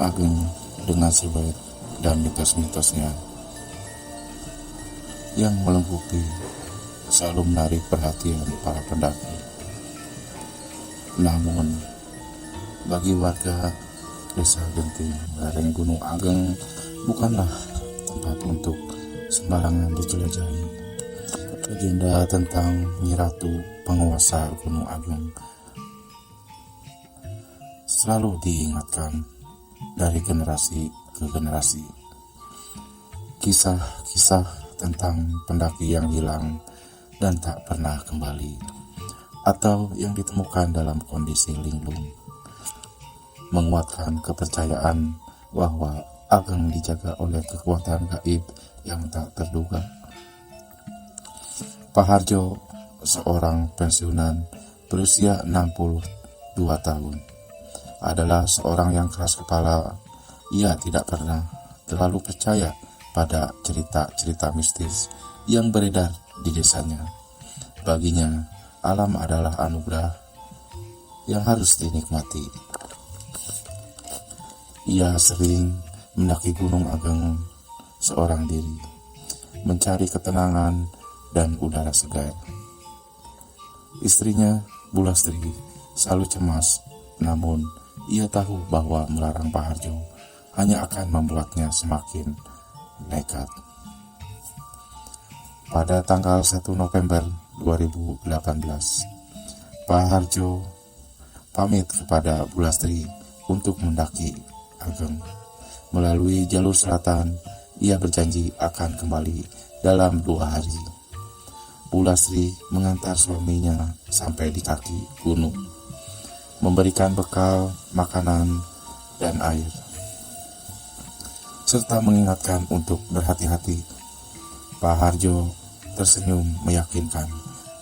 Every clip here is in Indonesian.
Agung dengan siluet dan mitos-mitosnya yang melengkapi selalu menarik perhatian para pendaki. Namun, bagi warga Desa Genting, lereng Gunung Ageng bukanlah tempat untuk sembarangan dijelajahi. Legenda tentang Nyi Ratu penguasa Gunung Ageng selalu diingatkan dari generasi ke generasi. Kisah-kisah tentang pendaki yang hilang dan tak pernah kembali, atau yang ditemukan dalam kondisi linglung, menguatkan kepercayaan bahwa Ageng dijaga oleh kekuatan gaib yang tak terduga. Pak Harjo, seorang pensiunan berusia 62 tahun, adalah seorang yang keras kepala. Ia tidak pernah terlalu percaya pada cerita-cerita mistis yang beredar di desanya. Baginya, alam adalah anugerah yang harus dinikmati. Ia sering mendaki Gunung Ageng seorang diri, mencari ketenangan dan udara segar. Istrinya, Bu Lastri, selalu cemas, namun ia tahu bahwa melarang Pak Harjo hanya akan membuatnya semakin nekat. Pada tanggal 1 November 2018, Pak Harjo pamit kepada Bu Lastri untuk mendaki Ageng. Melalui jalur selatan, ia berjanji akan kembali dalam 2 hari. Bu Lastri mengantar suaminya sampai di kaki gunung, memberikan bekal, makanan, dan air, serta mengingatkan untuk berhati-hati. Pak Harjo tersenyum meyakinkan,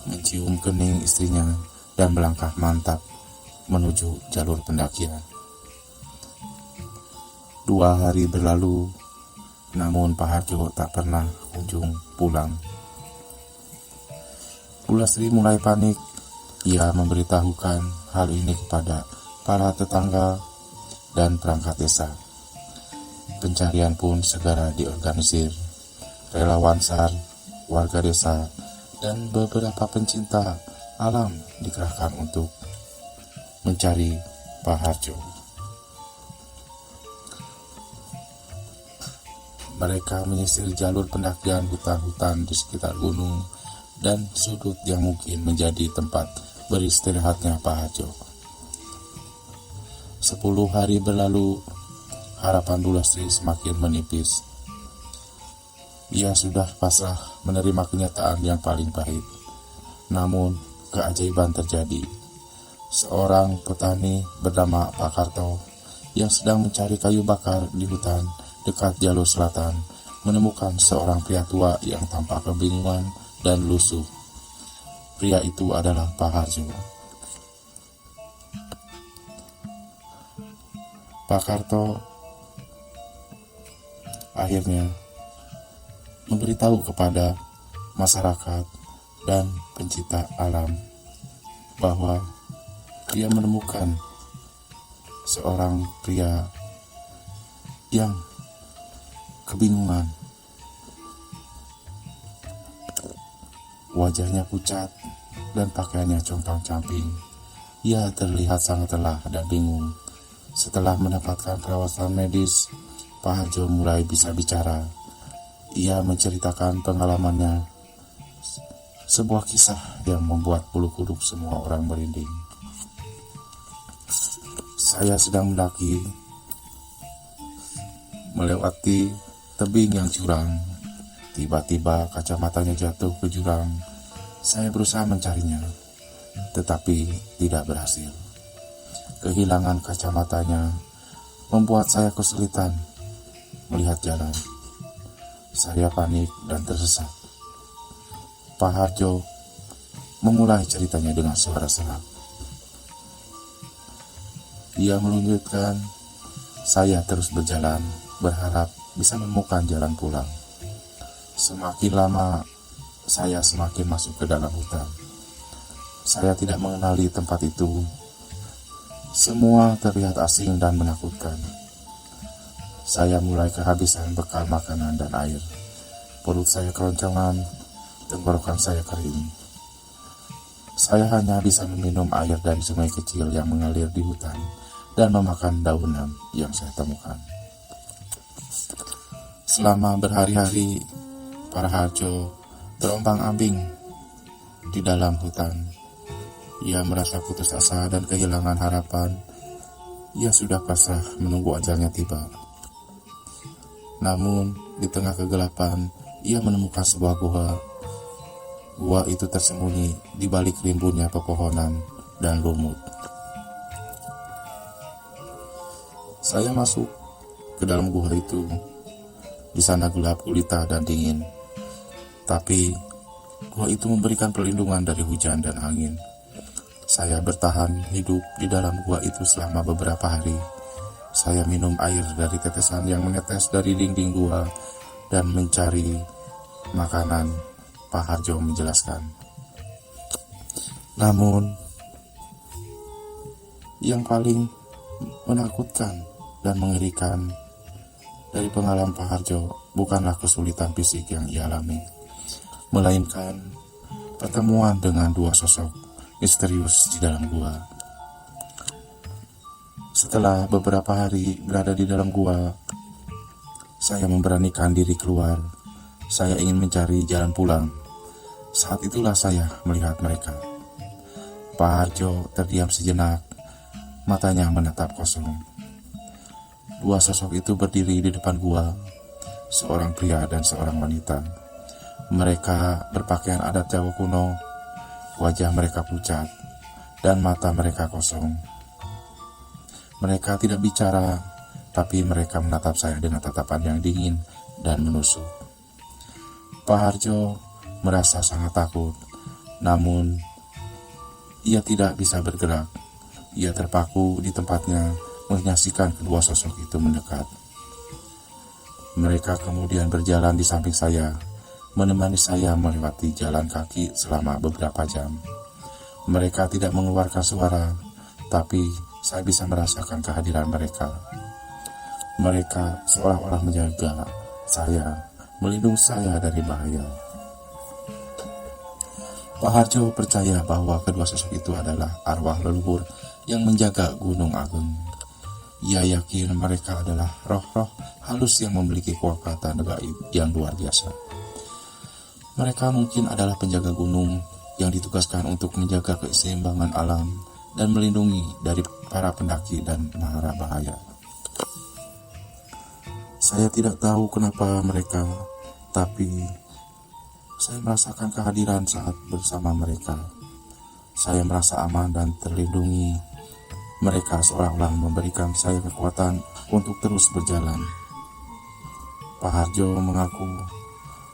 mencium kening istrinya, dan melangkah mantap menuju jalur pendakian. 2 hari berlalu, namun Pak Harjo tak pernah kunjung pulang. Bu Lastri mulai panik. Ia memberitahukan hal ini kepada para tetangga dan perangkat desa. Pencarian pun segera diorganisir. Relawan SAR, warga desa, dan beberapa pencinta alam dikerahkan untuk mencari Pak Harjo. Mereka menyisir jalur pendakian hutan-hutan di sekitar gunung dan sudut yang mungkin menjadi tempat beristirahatnya Pak Harjo. 10 hari berlalu, harapan Bu Lastri semakin menipis. Ia sudah pasrah menerima kenyataan yang paling pahit. Namun, keajaiban terjadi. Seorang petani bernama Pak Karto yang sedang mencari kayu bakar di hutan dekat jalur selatan menemukan seorang pria tua yang tampak kebingungan dan lusuh. Pria itu adalah Pak Harjo. Pak Karto akhirnya memberitahu kepada masyarakat dan pencinta alam bahwa dia menemukan seorang pria yang kebingungan. Wajahnya pucat dan pakaiannya compang-camping. Ia terlihat sangat lelah dan bingung. Setelah mendapatkan perawatan medis, Pak Harjo mulai bisa bicara. Ia menceritakan pengalamannya, sebuah kisah yang membuat bulu kuduk semua orang merinding. Saya sedang mendaki, melewati tebing yang curam. Tiba-tiba kacamatanya jatuh ke jurang. Saya berusaha mencarinya, tetapi tidak berhasil. Kehilangan kacamatanya membuat saya kesulitan melihat jalan. Saya panik dan tersesat. Pak Harjo memulai ceritanya dengan suara serak. Ia melanjutkan, saya terus berjalan, berharap bisa menemukan jalan pulang. Semakin lama, saya semakin masuk ke dalam hutan. Saya tidak mengenali tempat itu. Semua terlihat asing dan menakutkan. saya mulai kehabisan bekal makanan dan air. Perut saya keroncongan, tenggorokan saya kering. Saya hanya bisa meminum air dari sungai kecil yang mengalir di hutan dan memakan daunan yang saya temukan. Selama berhari-hari, Pak Raharjo terombang-ambing di dalam hutan. Ia merasa putus asa dan kehilangan harapan. Ia sudah pasrah menunggu ajalnya tiba. Namun, di tengah kegelapan, ia menemukan sebuah gua. Gua itu tersembunyi di balik rimbunnya pepohonan dan lumut. Saya masuk ke dalam gua itu. Di sana gelap gulita dan dingin. Tapi, gua itu memberikan perlindungan dari hujan dan angin. Saya bertahan hidup di dalam gua itu selama beberapa hari. Saya minum air dari tetesan yang menetes dari dinding gua dan mencari makanan, Pak Harjo menjelaskan. Namun, yang paling menakutkan dan mengerikan dari pengalaman Pak Harjo bukanlah kesulitan fisik yang ia alami, melainkan pertemuan dengan dua sosok misterius di dalam gua. Setelah beberapa hari berada di dalam gua, saya memberanikan diri keluar. Saya ingin mencari jalan pulang. Saat itulah saya melihat mereka. Pak Harjo terdiam sejenak, matanya menatap kosong. Dua sosok itu berdiri di depan gua, seorang pria dan seorang wanita. Mereka berpakaian adat Jawa kuno. Wajah mereka pucat dan mata mereka kosong. Mereka tidak bicara, tapi mereka menatap saya dengan tatapan yang dingin dan menusuk. Pak Harjo merasa sangat takut, namun ia tidak bisa bergerak. Ia terpaku di tempatnya, menyaksikan kedua sosok itu mendekat. Mereka kemudian berjalan di samping saya, menemani saya melewati jalan kaki selama beberapa jam. Mereka tidak mengeluarkan suara, tapi saya bisa merasakan kehadiran mereka. Mereka seolah-olah menjaga saya, melindungi saya dari bahaya. Pak Harjo percaya bahwa kedua sosok itu adalah arwah leluhur yang menjaga Gunung Ageng. Ia yakin mereka adalah roh-roh halus yang memiliki kekuatan gaib yang luar biasa. Mereka mungkin adalah penjaga gunung yang ditugaskan untuk menjaga keseimbangan alam dan melindungi dari para pendaki dan mara bahaya. Saya tidak tahu kenapa mereka, tapi saya merasakan kehadiran saat bersama mereka. Saya merasa aman dan terlindungi. Mereka seolah-olah memberikan saya kekuatan untuk terus berjalan. Pak Harjo mengaku.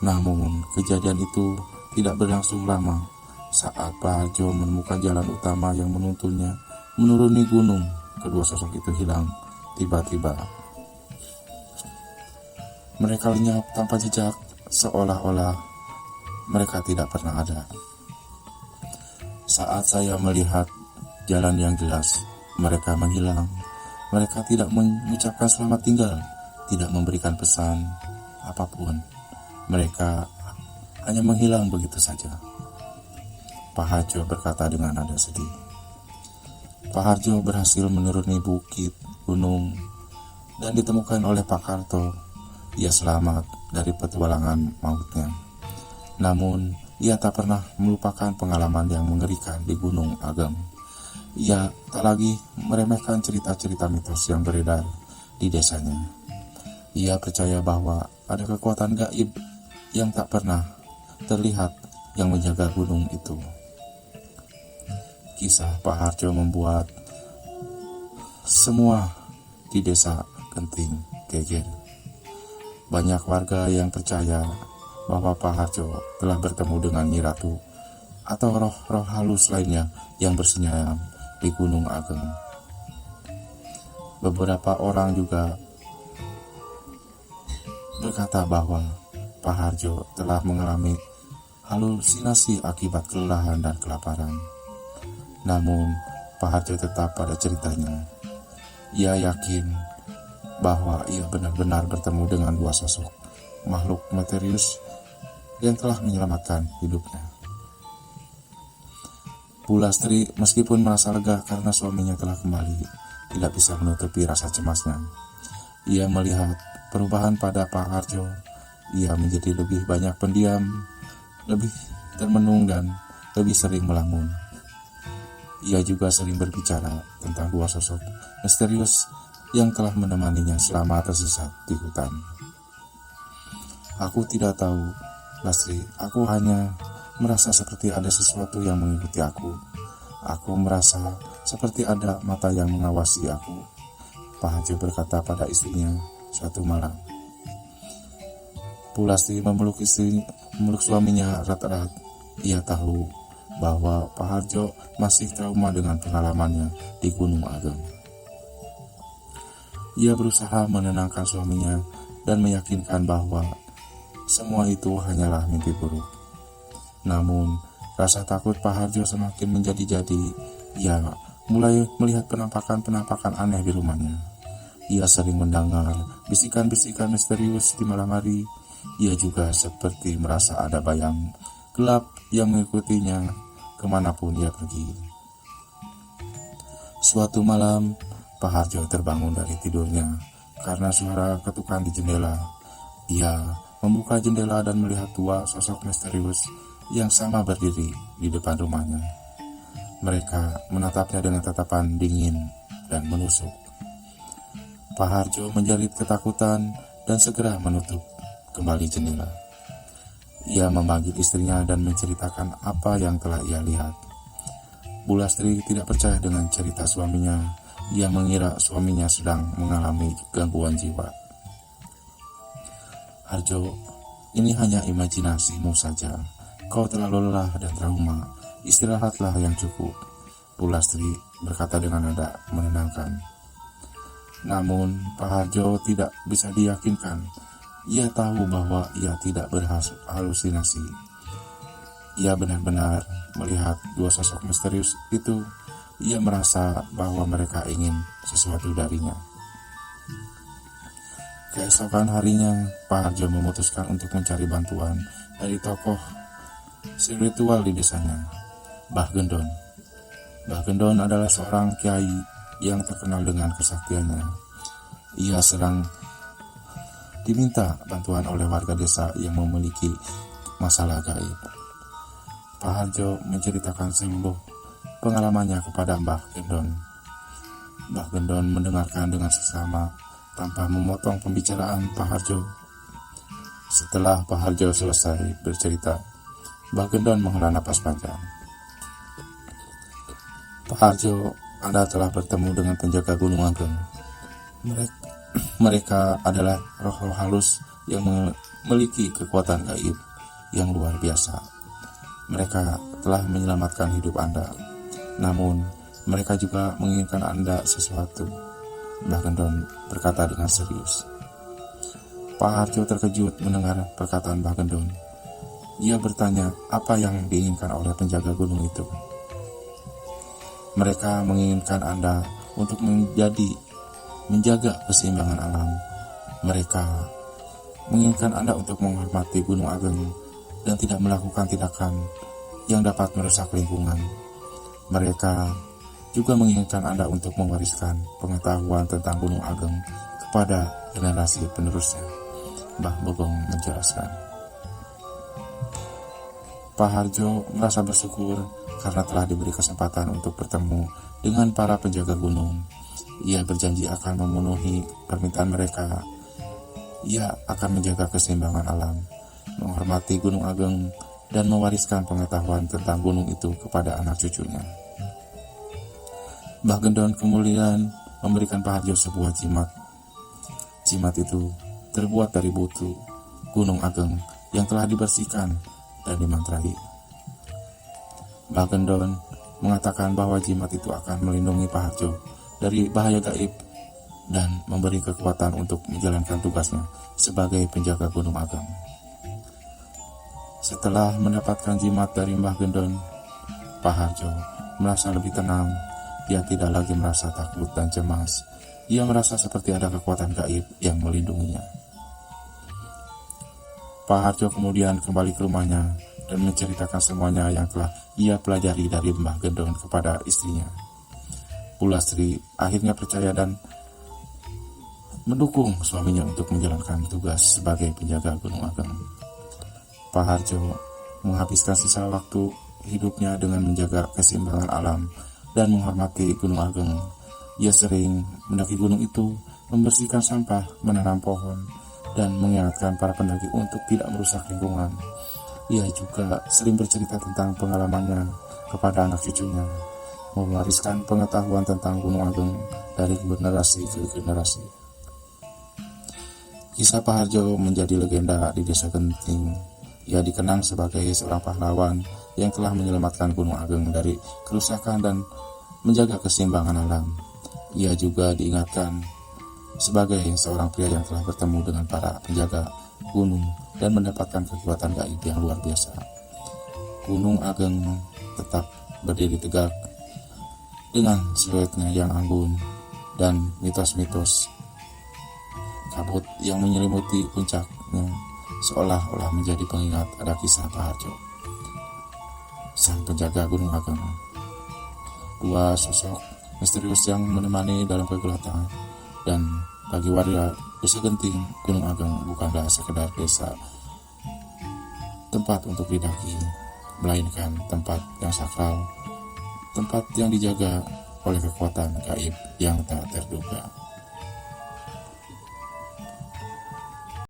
Namun, kejadian itu tidak berlangsung lama. Saat Pak Harjo menemukan jalan utama yang menuntunnya menuruni gunung, kedua sosok itu hilang tiba-tiba. Mereka lenyap tanpa jejak, seolah-olah mereka tidak pernah ada. Saat saya melihat jalan yang jelas, mereka menghilang. Mereka tidak mengucapkan selamat tinggal, tidak memberikan pesan apapun. Mereka hanya menghilang begitu saja. Pak Harjo berkata dengan nada sedih. Pak Harjo berhasil menuruni bukit, gunung, dan ditemukan oleh Pak Karto. Ia selamat dari petualangan mautnya. Namun, ia tak pernah melupakan pengalaman yang mengerikan di Gunung Ageng. Ia tak lagi meremehkan cerita-cerita mitos yang beredar di desanya. Ia percaya bahwa ada kekuatan gaib yang tak pernah terlihat yang menjaga gunung itu. Kisah Pak Harjo membuat semua di desa Genting geger. Banyak warga yang percaya bahwa Pak Harjo telah bertemu dengan Nyi Ratu atau roh-roh halus lainnya yang bersemayam di Gunung Ageng. Beberapa orang juga berkata bahwa Pak Harjo telah mengalami halusinasi akibat kelelahan dan kelaparan. Namun, Pak Harjo tetap pada ceritanya. Ia yakin bahwa ia benar-benar bertemu dengan dua sosok makhluk misterius yang telah menyelamatkan hidupnya. Bu Lastri meskipun merasa lega karena suaminya telah kembali, tidak bisa menutupi rasa cemasnya. Ia melihat perubahan pada Pak Harjo. Ia menjadi lebih banyak pendiam, lebih termenung dan lebih sering melamun. Ia juga sering berbicara tentang dua sosok misterius yang telah menemaninya selama tersesat di hutan. Aku tidak tahu, Lastri, aku hanya merasa seperti ada sesuatu yang mengikuti aku. Aku merasa seperti ada mata yang mengawasi aku, Pak Harjo berkata pada istrinya suatu malam. Bu Lastri memeluk suaminya erat-erat. Ia tahu bahwa Pak Harjo masih trauma dengan pengalamannya di Gunung Ageng. Ia berusaha menenangkan suaminya dan meyakinkan bahwa semua itu hanyalah mimpi buruk. Namun, rasa takut Pak Harjo semakin menjadi-jadi. Ia mulai melihat penampakan-penampakan aneh di rumahnya. Ia sering mendengar bisikan-bisikan misterius di malam hari. Ia juga seperti merasa ada bayang gelap yang mengikutinya kemanapun ia pergi. Suatu malam, Pak Harjo terbangun dari tidurnya karena suara ketukan di jendela. Ia membuka jendela dan melihat dua sosok misterius yang sama berdiri di depan rumahnya. Mereka menatapnya dengan tatapan dingin dan menusuk. Pak Harjo menjerit ketakutan dan segera menutup kembali jendela. Ia memanggil istrinya dan menceritakan apa yang telah ia lihat. Bu Lastri tidak percaya dengan cerita suaminya. Ia mengira suaminya sedang mengalami gangguan jiwa. Harjo, ini hanya imajinasimu saja. Kau terlalu lelah dan trauma. Istirahatlah yang cukup, Bu Lastri berkata dengan nada menenangkan. Namun Pak Harjo tidak bisa diyakinkan. Ia tahu bahwa ia tidak berhalusinasi. Ia benar-benar melihat dua sosok misterius itu. Ia merasa bahwa mereka ingin sesuatu darinya. Keesokan harinya, Pak Harjo memutuskan untuk mencari bantuan dari tokoh spiritual di desanya, Mbah Gendon. Mbah Gendon adalah seorang kiai yang terkenal dengan kesaktiannya. Ia sering diminta bantuan oleh warga desa yang memiliki masalah gaib. Pak Harjo menceritakan seluruh pengalamannya kepada Mbah Gendon. Mbah Gendon mendengarkan dengan seksama tanpa memotong pembicaraan Pak Harjo. Setelah Pak Harjo selesai bercerita, Mbah Gendon menghela napas panjang. Pak Harjo, Anda telah bertemu dengan penjaga Gunung Ageng. Mereka adalah roh-roh halus yang memiliki kekuatan gaib yang luar biasa. Mereka telah menyelamatkan hidup Anda. Namun, mereka juga menginginkan Anda sesuatu, Mbah Gendon berkata dengan serius. Pak Harjo terkejut mendengar perkataan Mbah Gendon. Ia bertanya apa yang diinginkan oleh penjaga gunung itu. Mereka menginginkan Anda untuk menjaga keseimbangan alam. Mereka menginginkan Anda untuk menghormati Gunung Ageng dan tidak melakukan tindakan yang dapat merusak lingkungan. Mereka juga menginginkan Anda untuk mewariskan pengetahuan tentang Gunung Ageng kepada generasi penerusnya, Mbah Bogong menjelaskan. Pak Harjo merasa bersyukur karena telah diberi kesempatan untuk bertemu dengan para penjaga gunung. Ia berjanji akan memenuhi permintaan mereka. Ia akan menjaga keseimbangan alam, menghormati Gunung Ageng, dan mewariskan pengetahuan tentang gunung itu kepada anak cucunya. Mbah Gendon kemudian memberikan Pak Harjo sebuah jimat. Jimat itu terbuat dari batu Gunung Ageng yang telah dibersihkan dan dimantrai. Mbah Gendon mengatakan bahwa jimat itu akan melindungi Pak Harjo dari bahaya gaib dan memberi kekuatan untuk menjalankan tugasnya sebagai penjaga Gunung Ageng. Setelah mendapatkan jimat dari Mbah Gendon, Pak Harjo merasa lebih tenang. Dia tidak lagi merasa takut dan cemas. Ia merasa seperti ada kekuatan gaib yang melindunginya. Pak Harjo kemudian kembali ke rumahnya dan menceritakan semuanya yang telah ia pelajari dari Mbah Gendong kepada istrinya. Bu Lastri akhirnya percaya dan mendukung suaminya untuk menjalankan tugas sebagai penjaga Gunung Ageng. Pak Harjo menghabiskan sisa waktu hidupnya dengan menjaga keseimbangan alam dan menghormati Gunung Ageng. Ia sering mendaki gunung itu, membersihkan sampah, menanam pohon, dan mengingatkan para pendaki untuk tidak merusak lingkungan. Ia juga sering bercerita tentang pengalamannya kepada anak cucunya, mewariskan pengetahuan tentang Gunung Ageng dari generasi ke generasi. Kisah Pak Harjo menjadi legenda di Desa Genting. Ia dikenang sebagai seorang pahlawan yang telah menyelamatkan Gunung Ageng dari kerusakan dan menjaga keseimbangan alam. Ia juga diingatkan sebagai seorang pria yang telah bertemu dengan para penjaga gunung dan mendapatkan kekuatan gaib yang luar biasa. Gunung Ageng tetap berdiri tegak dengan siluetnya yang anggun dan mitos-mitos kabut yang menyelimuti puncaknya seolah-olah menjadi pengingat ada kisah Pak Harjo, sang penjaga Gunung Ageng. Dua sosok misterius yang menemani dalam kegelapan, dan bagi warga Desa Genting, Gunung Ageng bukanlah sekedar desa tempat untuk didaki, melainkan tempat yang sakral, tempat yang dijaga oleh kekuatan gaib yang tak terduga.